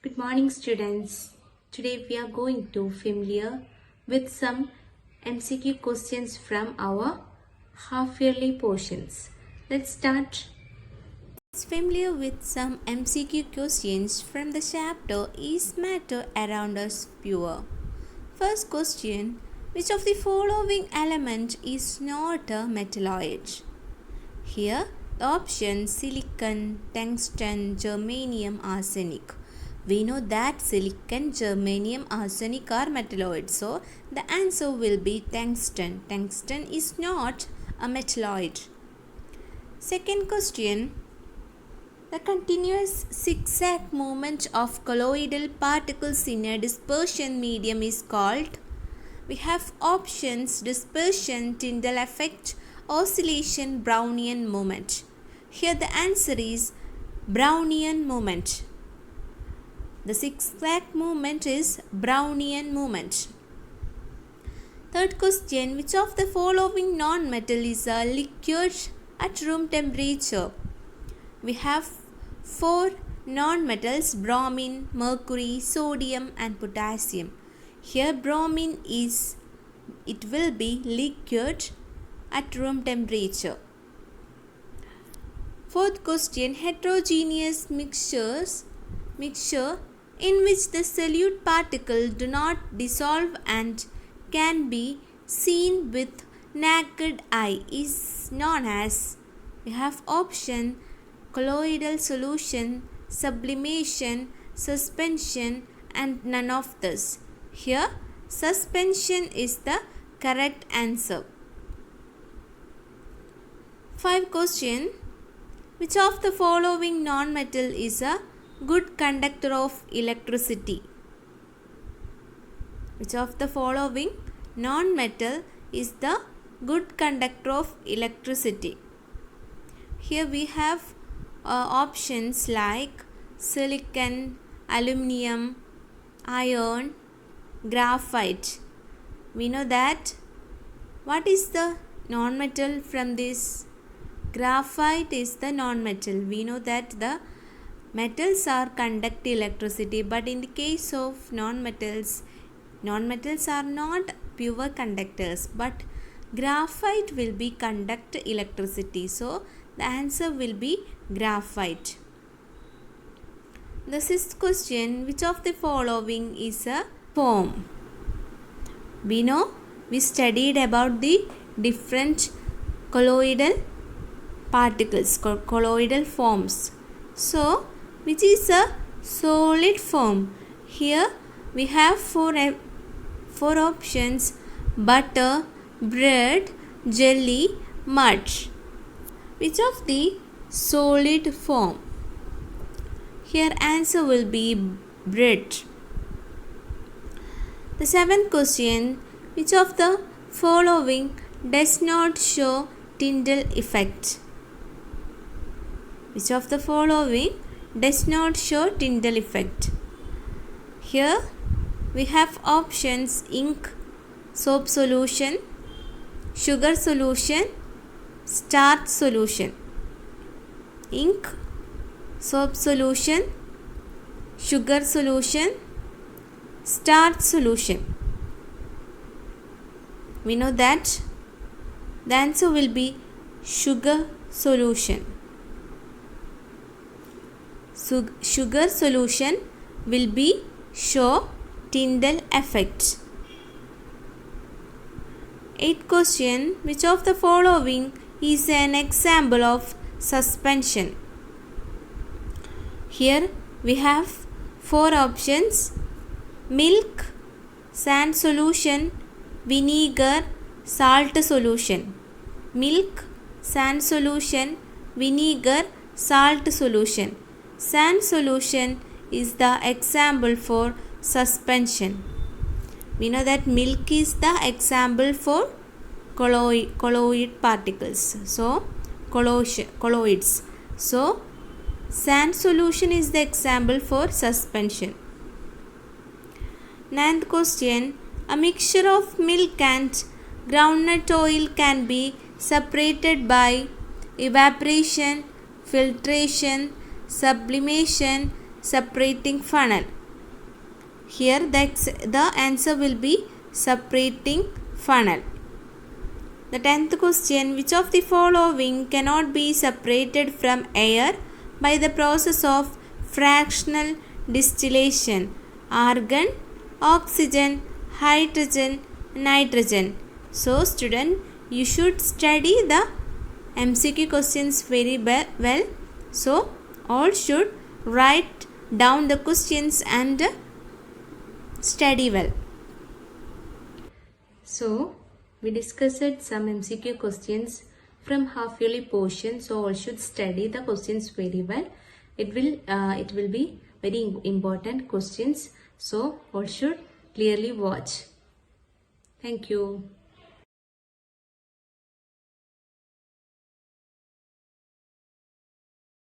Good morning, students. Today we are going to familiar with some MCQ questions from our half-yearly portions. Let's start. Let's familiar with some MCQ questions from the chapter Is Matter Around Us Pure? First question: which of the following element is not a metalloid? Here the options silicon, tungsten, germanium, arsenic. We know that silicon, germanium, arsenic are metalloids. So the answer will be tungsten. Tungsten is not a metalloid. Second question. The continuous zigzag movement of colloidal particles in a dispersion medium is called. We have options: dispersion, Tyndall effect, oscillation, Brownian moment. Here the answer is Brownian moment. The zigzag movement is Brownian moment. Third question: which of the following non-metal is a liquid at room temperature? We have four non-metals: bromine, mercury, sodium and potassium. Here bromine will be liquid at room temperature. Fourth question: heterogeneous mixture in which the solute particles do not dissolve and can be seen with naked eye is known as. We have option: colloidal solution, sublimation, suspension and none of this. Here suspension is the correct answer. 5 question: which of the following non-metal is a good conductor of electricity? Which of the following non-metal is the good conductor of electricity? Here we have options like silicon, aluminum, iron, graphite. We know that what is the non-metal from this? Graphite is the non-metal. We know that the metals are conduct electricity, but in the case of non-metals are not pure conductors, but graphite will be conduct electricity. So the answer will be graphite. The sixth question: which of the following is a foam? We know we studied about the different colloidal particles, colloidal forms. So which is a solid form? Here we have four options: butter, bread, jelly, mud. Which of the solid form? Here answer will be bread. The seventh question: which of the following does not show Tyndall effect? Which of the following does not show Tyndall effect? Here we have options: ink, soap solution, sugar solution, starch solution. Ink, soap solution, sugar solution, starch solution. We know that the answer will be sugar solution. Sugar solution will be show Tyndall effect. 8th question: which of the following is an example of suspension? Here we have four options: milk, sand solution, vinegar, salt solution. Milk, sand solution, vinegar, salt solution. Sand solution is the example for suspension. We know that milk is the example for colloid particles. So colloids. So sand solution is the example for suspension. 9th question: a mixture of milk and groundnut oil can be separated by evaporation, filtration, sublimation, separating funnel. Here the answer will be separating funnel. The 10th question, which of the following cannot be separated from air by the process of fractional distillation? Argon, oxygen, hydrogen, nitrogen. So student, you should study the MCQ questions very well. So all should write down the questions and study well. So we discussed some MCQ questions from half yearly portion. So all should study the questions very well. It will be very important questions. So all should clearly watch. Thank you.